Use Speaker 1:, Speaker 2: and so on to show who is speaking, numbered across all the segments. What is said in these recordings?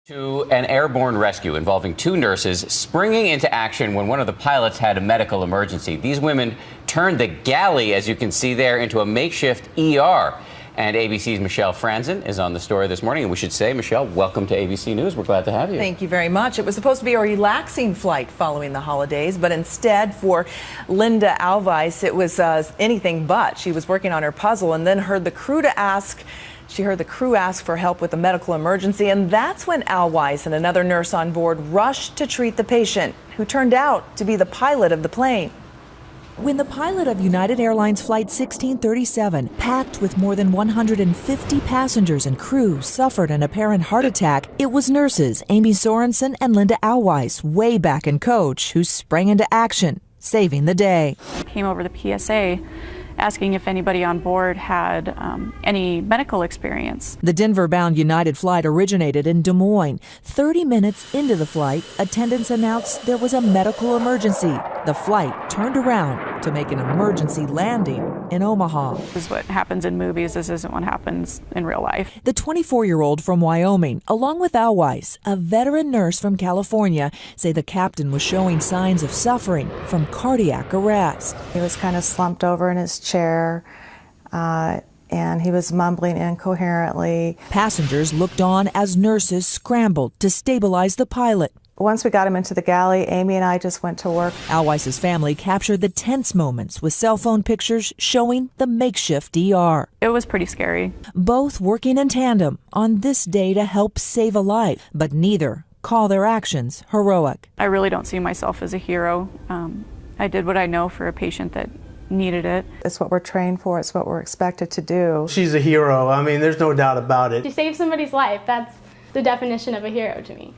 Speaker 1: To an airborne rescue involving two nurses springing into action when one of the pilots had a medical emergency. These women turned the galley, as you can see there, into a makeshift ER. And ABC's Michelle Franzen is on the story this morning. And we should say, Michelle, welcome to ABC News. We're glad to have you.
Speaker 2: Thank you very much. It was supposed to be a relaxing flight following the holidays, but instead for Linda Alweis, it was anything but. She was working on her puzzle and then heard the crew ask for help with a medical emergency, and that's when Alweis and another nurse on board rushed to treat the patient, who turned out to be the pilot of the plane.
Speaker 3: When the pilot of United Airlines Flight 1637, packed with more than 150 passengers and crew, suffered an apparent heart attack, it was nurses Amy Sorensen and Linda Alweis, way back in coach, who sprang into action, saving the day.
Speaker 4: Came over the PSA asking if anybody on board had any medical experience.
Speaker 3: The Denver-bound United flight originated in Des Moines. 30 minutes into the flight, attendants announced there was a medical emergency. The flight turned around to make an emergency landing in Omaha.
Speaker 4: This is what happens in movies. This isn't what happens in real life.
Speaker 3: The 24-year-old from Wyoming, along with Alweis, a veteran nurse from California, say the captain was showing signs of suffering from cardiac arrest.
Speaker 5: He was kind of slumped over in his chair, and he was mumbling incoherently.
Speaker 3: Passengers looked on as nurses scrambled to stabilize the pilot.
Speaker 5: Once we got him into the galley, Amy and I just went to work.
Speaker 3: Alweis's family captured the tense moments with cell phone pictures showing the makeshift ER.
Speaker 4: It was pretty scary.
Speaker 3: Both working in tandem on this day to help save a life, but neither call their actions heroic.
Speaker 4: I really don't see myself as a hero. I did what I know for a patient that needed it.
Speaker 5: It's what we're trained for. It's what we're expected to do.
Speaker 6: She's a hero. I mean, there's no doubt about it.
Speaker 7: She saved somebody's life. That's the definition of a hero to me.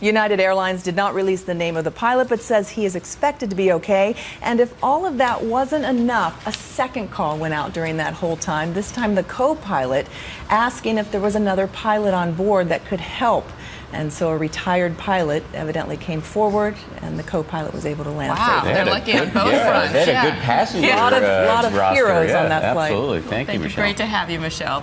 Speaker 2: United Airlines did not release the name of the pilot, but says he is expected to be okay. And if all of that wasn't enough, a second call went out during that whole time, this time the co-pilot asking if there was another pilot on board that could help. And so a retired pilot evidently came forward, and the co-pilot was able to land safely.
Speaker 8: They're lucky on both fronts.
Speaker 1: They had a good passenger
Speaker 2: lot of
Speaker 1: roster.
Speaker 2: heroes on that flight.
Speaker 1: Absolutely. Thank you, Michelle.
Speaker 8: Great to have you, Michelle.